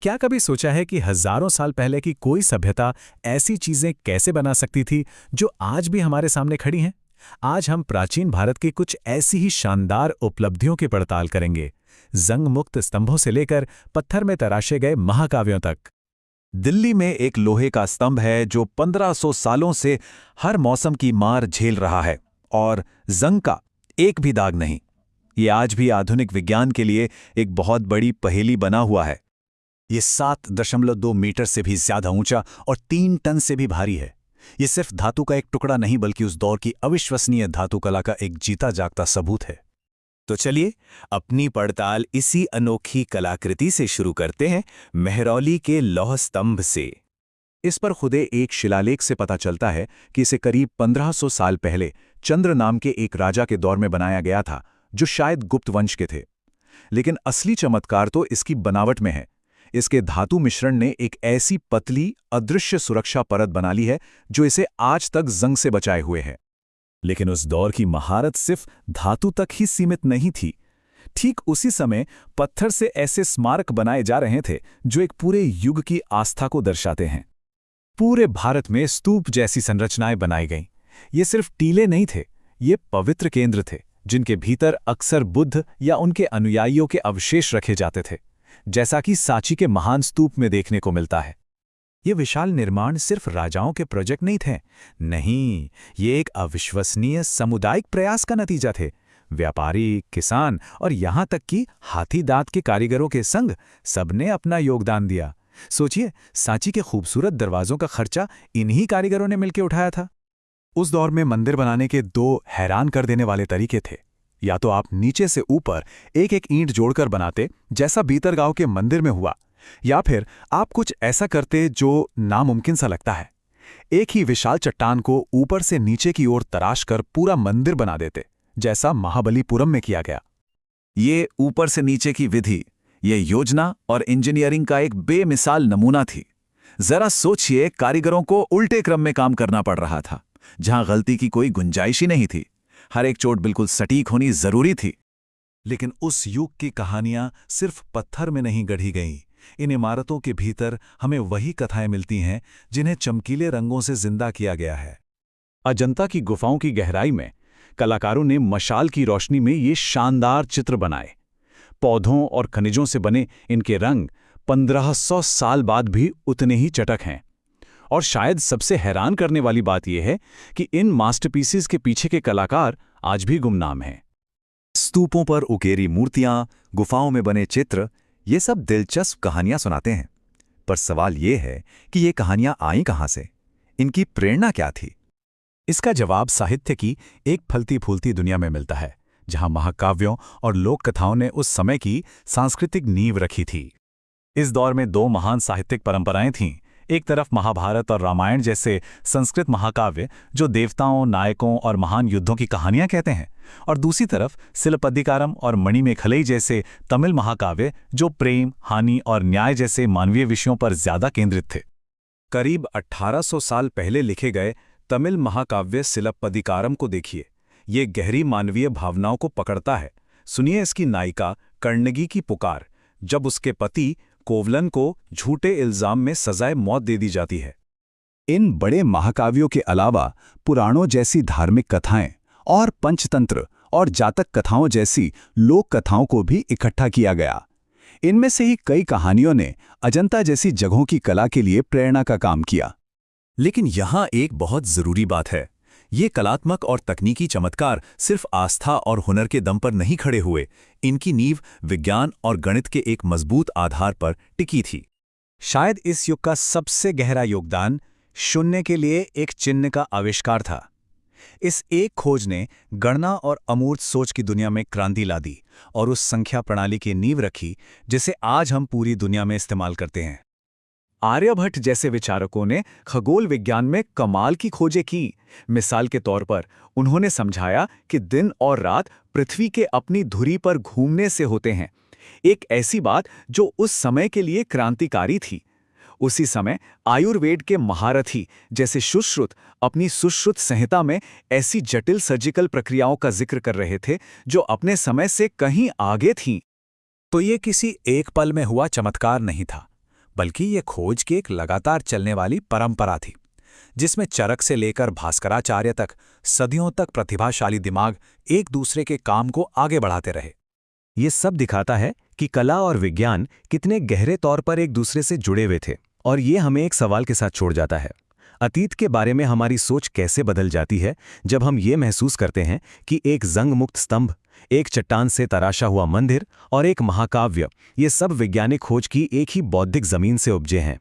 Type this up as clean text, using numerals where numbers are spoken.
क्या कभी सोचा है कि हजारों साल पहले की कोई सभ्यता ऐसी चीजें कैसे बना सकती थी जो आज भी हमारे सामने खड़ी हैं? आज हम प्राचीन भारत की कुछ ऐसी ही शानदार उपलब्धियों की पड़ताल करेंगे, जंग मुक्त स्तंभों से लेकर पत्थर में तराशे गए महाकाव्यों तक। दिल्ली में एक लोहे का स्तंभ है जो 1500 सालों से हर मौसम की मार झेल रहा है और जंग का एक भी दाग नहीं। ये आज भी आधुनिक विज्ञान के लिए एक बहुत बड़ी पहेली बना हुआ है। ये 7.2 मीटर से भी ज्यादा ऊंचा और 3 टन से भी भारी है। ये सिर्फ धातु का एक टुकड़ा नहीं बल्कि उस दौर की अविश्वसनीय धातुकला का एक जीता जागता सबूत है। तो चलिए अपनी पड़ताल इसी अनोखी कलाकृति से शुरू करते हैं, मेहरौली के लौह स्तंभ से। इस पर खुदे एक शिलालेख से पता चलता है कि इसे करीब 1500 साल पहले चंद्र नाम के एक राजा के दौर में बनाया गया था, जो शायद गुप्त वंश के थे। लेकिन असली चमत्कार तो इसकी बनावट में है। इसके धातु मिश्रण ने एक ऐसी पतली अदृश्य सुरक्षा परत बना ली है जो इसे आज तक जंग से बचाए हुए है। लेकिन उस दौर की महारत सिर्फ धातु तक ही सीमित नहीं थी। ठीक उसी समय पत्थर से ऐसे स्मारक बनाए जा रहे थे जो एक पूरे युग की आस्था को दर्शाते हैं। पूरे भारत में स्तूप जैसी संरचनाएं बनाई गईं। ये सिर्फ टीले नहीं थे, ये पवित्र केंद्र थे जिनके भीतर अक्सर बुद्ध या उनके अनुयायियों के अवशेष रखे जाते थे, जैसा कि सांची के महान स्तूप में देखने को मिलता है। ये विशाल निर्माण सिर्फ राजाओं के प्रोजेक्ट नहीं थे। नहीं, ये एक अविश्वसनीय सामुदायिक प्रयास का नतीजा थे। व्यापारी, किसान और यहाँ तक कि हाथी दांत के कारीगरों के संग सबने अपना योगदान दिया। सोचिए, सांची के खूबसूरत दरवाजों का खर्चा इन्हीं कारीगरों ने मिलकर उठाया था। उस दौर में मंदिर बनाने के दो हैरान कर देने वाले तरीके थे। या तो आप नीचे से ऊपर एक एक ईंट जोड़कर बनाते, जैसा बीतरगांव के मंदिर में हुआ, या फिर आप कुछ ऐसा करते जो नामुमकिन सा लगता है। एक ही विशाल चट्टान को ऊपर से नीचे की ओर तराश कर पूरा मंदिर बना देते, जैसा महाबलीपुरम में किया गया। ये ऊपर से नीचे की विधि, ये योजना और इंजीनियरिंग का एक बेमिसाल नमूना थी। जरा सोचिए, कारीगरों को उल्टे क्रम में काम करना पड़ रहा था, जहां गलती की कोई गुंजाइश ही नहीं थी। हर एक चोट बिल्कुल सटीक होनी जरूरी थी। लेकिन उस युग की कहानियां सिर्फ पत्थर में नहीं गढ़ी गईं। इन इमारतों के भीतर हमें वही कथाएं मिलती हैं जिन्हें चमकीले रंगों से जिंदा किया गया है। अजंता की गुफाओं की गहराई में कलाकारों ने मशाल की रोशनी में ये शानदार चित्र बनाए। पौधों और खनिजों से बने इनके रंग 1500 साल बाद भी उतने ही चटक हैं। और शायद सबसे हैरान करने वाली बात यह है कि इन मास्टरपीसेस के पीछे के कलाकार आज भी गुमनाम हैं। स्तूपों पर उकेरी मूर्तियां, गुफाओं में बने चित्र, ये सब दिलचस्प कहानियां सुनाते हैं। पर सवाल ये है कि ये कहानियां आईं कहां से? इनकी प्रेरणा क्या थी? इसका जवाब साहित्य की एक फलती फूलती दुनिया में मिलता है, जहां महाकाव्यों और लोक कथाओं ने उस समय की सांस्कृतिक नींव रखी थी। इस दौर में दो महान साहित्यिक परंपराएं थीं। एक तरफ महाभारत और रामायण जैसे संस्कृत महाकाव्य जो देवताओं, नायकों और महान युद्धों की कहानियां कहते हैं, और दूसरी तरफ सिलप्पदिकारम और मणिमेखलई जैसे तमिल महाकाव्य जो प्रेम, हानि और न्याय जैसे मानवीय विषयों पर ज्यादा केंद्रित थे। करीब 1800 साल पहले लिखे गए तमिल महाकाव्य सिलप्पदिकारम को देखिए। ये गहरी मानवीय भावनाओं को पकड़ता है। सुनिए इसकी नायिका कण्णगी की पुकार, जब उसके पति कोवलन को झूठे इल्जाम में सजाए मौत दे दी जाती है। इन बड़े महाकाव्यों के अलावा पुराणों जैसी धार्मिक कथाएं और पंचतंत्र और जातक कथाओं जैसी लोक कथाओं को भी इकट्ठा किया गया। इनमें से ही कई कहानियों ने अजंता जैसी जगहों की कला के लिए प्रेरणा का काम किया। लेकिन यहाँ एक बहुत जरूरी बात है। ये कलात्मक और तकनीकी चमत्कार सिर्फ आस्था और हुनर के दम पर नहीं खड़े हुए। इनकी नींव विज्ञान और गणित के एक मजबूत आधार पर टिकी थी। शायद इस युग का सबसे गहरा योगदान शून्य के लिए एक चिन्ह का आविष्कार था। इस एक खोज ने गणना और अमूर्त सोच की दुनिया में क्रांति ला दी और उस संख्या प्रणाली की नींव रखी जिसे आज हम पूरी दुनिया में इस्तेमाल करते हैं। आर्यभट्ट जैसे विचारकों ने खगोल विज्ञान में कमाल की खोजें की। मिसाल के तौर पर उन्होंने समझाया कि दिन और रात पृथ्वी के अपनी धुरी पर घूमने से होते हैं, एक ऐसी बात जो उस समय के लिए क्रांतिकारी थी। उसी समय आयुर्वेद के महारथी जैसे सुश्रुत अपनी सुश्रुत संहिता में ऐसी जटिल सर्जिकल प्रक्रियाओं का जिक्र कर रहे थे जो अपने समय से कहीं आगे थीं। तो ये किसी एक पल में हुआ चमत्कार नहीं था, बल्कि ये खोज की एक लगातार चलने वाली परंपरा थी, जिसमें चरक से लेकर भास्कराचार्य तक सदियों तक प्रतिभाशाली दिमाग एक दूसरे के काम को आगे बढ़ाते रहे। ये सब दिखाता है कि कला और विज्ञान कितने गहरे तौर पर एक दूसरे से जुड़े हुए थे। और ये हमें एक सवाल के साथ छोड़ जाता है, अतीत के बारे में हमारी सोच कैसे बदल जाती है जब हम ये महसूस करते हैं कि एक जंग मुक्त स्तंभ, एक चट्टान से तराशा हुआ मंदिर और एक महाकाव्य, ये सब वैज्ञानिक खोज की एक ही बौद्धिक जमीन से उपजे हैं।